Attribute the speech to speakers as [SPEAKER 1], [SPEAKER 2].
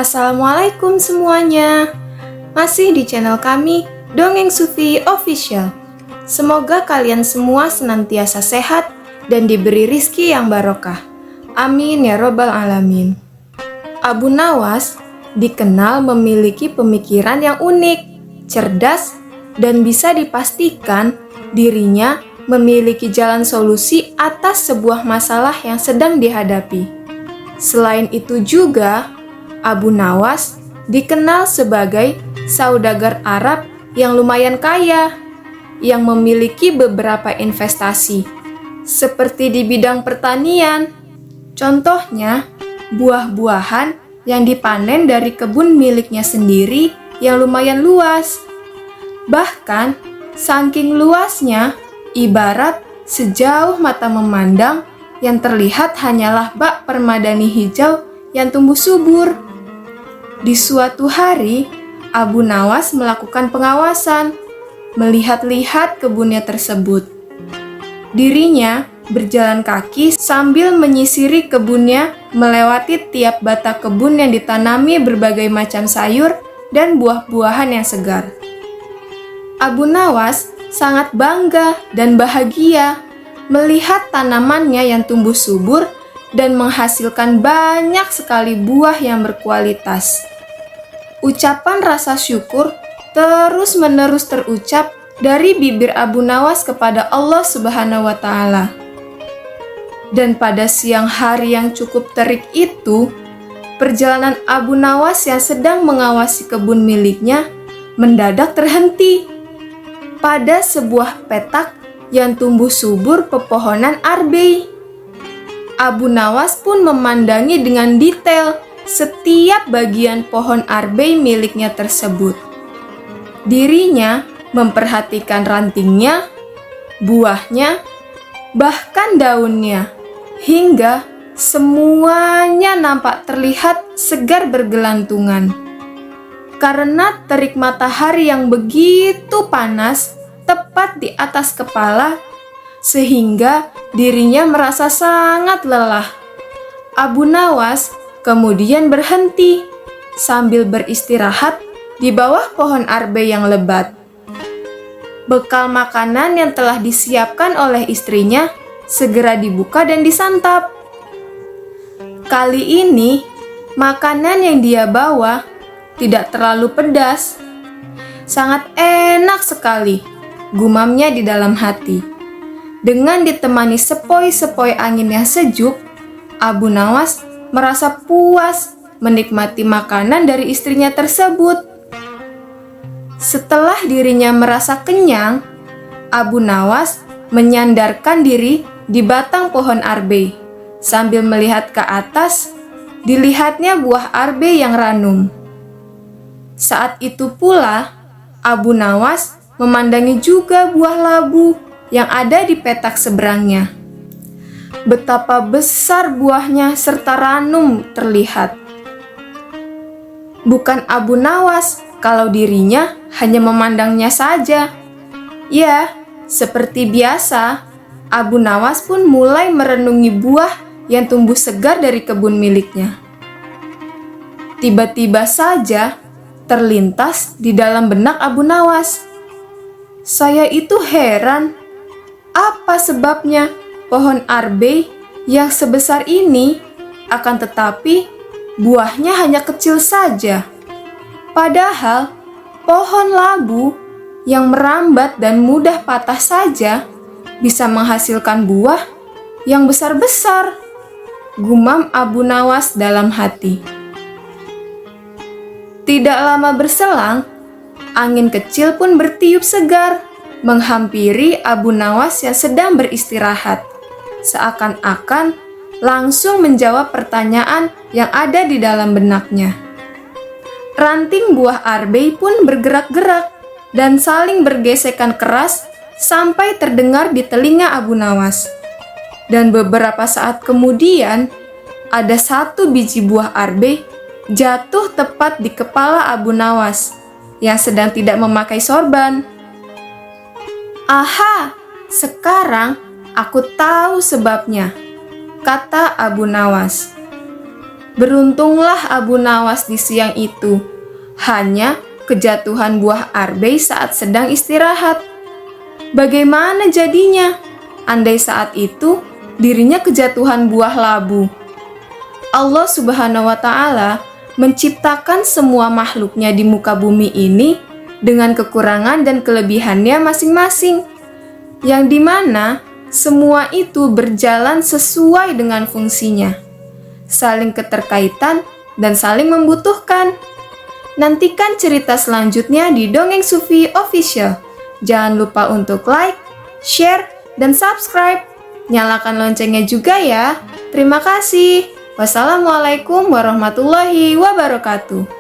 [SPEAKER 1] Assalamualaikum semuanya. Masih di channel kami, Dongeng Sufi Official. Semoga kalian semua senantiasa sehat dan diberi rizki yang barokah. Amin ya robbal alamin. Abu Nawas dikenal memiliki pemikiran yang unik, cerdas, dan bisa dipastikan dirinya memiliki jalan solusi atas sebuah masalah yang sedang dihadapi. Selain itu juga, Abu Nawas dikenal sebagai saudagar Arab yang lumayan kaya, yang memiliki beberapa investasi, seperti di bidang pertanian. Contohnya, buah-buahan yang dipanen dari kebun miliknya sendiri yang lumayan luas. Bahkan, saking luasnya, ibarat sejauh mata memandang, yang terlihat hanyalah bak permadani hijau yang tumbuh subur. Di suatu hari, Abu Nawas melakukan pengawasan, melihat-lihat kebunnya tersebut. Dirinya berjalan kaki sambil menyisiri kebunnya, melewati tiap batang kebun yang ditanami berbagai macam sayur dan buah-buahan yang segar. Abu Nawas sangat bangga dan bahagia melihat tanamannya yang tumbuh subur dan menghasilkan banyak sekali buah yang berkualitas. Ucapan rasa syukur terus-menerus terucap dari bibir Abu Nawas kepada Allah Subhanahu wa Ta'ala. Dan pada siang hari yang cukup terik itu, perjalanan Abu Nawas yang sedang mengawasi kebun miliknya mendadak terhenti pada sebuah petak yang tumbuh subur pepohonan arbei. Abu Nawas pun memandangi dengan detail setiap bagian pohon arbei miliknya tersebut. Dirinya memperhatikan rantingnya, buahnya, bahkan daunnya, hingga semuanya nampak terlihat segar bergelantungan. Karena terik matahari yang begitu panas tepat di atas kepala, sehingga dirinya merasa sangat lelah. Abu Nawas kemudian berhenti sambil beristirahat di bawah pohon arbei yang lebat. Bekal makanan yang telah disiapkan oleh istrinya segera dibuka dan disantap. Kali ini, makanan yang dia bawa tidak terlalu pedas. Sangat enak sekali, gumamnya di dalam hati. Dengan ditemani sepoi-sepoi angin yang sejuk, Abu Nawas merasa puas menikmati makanan dari istrinya tersebut. Setelah dirinya merasa kenyang, Abu Nawas menyandarkan diri di batang pohon arbei. Sambil melihat ke atas, dilihatnya buah arbei yang ranum. Saat itu pula, Abu Nawas memandangi juga buah labu yang ada di petak seberangnya. Betapa besar buahnya serta ranum terlihat. Bukan Abu Nawas kalau dirinya hanya memandangnya saja. Ya, seperti biasa, Abu Nawas pun mulai merenungi buah yang tumbuh segar dari kebun miliknya. Tiba-tiba saja terlintas di dalam benak Abu Nawas. Saya itu heran, apa sebabnya pohon arbei yang sebesar ini, akan tetapi buahnya hanya kecil saja. Padahal pohon labu yang merambat dan mudah patah saja bisa menghasilkan buah yang besar-besar, gumam Abu Nawas dalam hati. Tidak lama berselang, angin kecil pun bertiup segar, menghampiri Abu Nawas yang sedang beristirahat, seakan-akan langsung menjawab pertanyaan yang ada di dalam benaknya. Ranting buah arbei pun bergerak-gerak dan saling bergesekan keras sampai terdengar di telinga Abu Nawas. Dan beberapa saat kemudian, ada satu biji buah arbei jatuh tepat di kepala Abu Nawas yang sedang tidak memakai sorban. "Aha, sekarang aku tahu sebabnya," kata Abu Nawas. Beruntunglah Abu Nawas di siang itu. Hanya kejatuhan buah arbei saat sedang istirahat. Bagaimana jadinya? Andai saat itu dirinya kejatuhan buah labu. Allah Subhanahu wa Ta'ala menciptakan semua makhluknya di muka bumi ini dengan kekurangan dan kelebihannya masing-masing, yang dimana semua itu berjalan sesuai dengan fungsinya, saling keterkaitan dan saling membutuhkan. Nantikan cerita selanjutnya di Dongeng Sufi Official. Jangan lupa untuk like, share, dan subscribe. Nyalakan loncengnya juga ya. Terima kasih. Wassalamualaikum warahmatullahi wabarakatuh.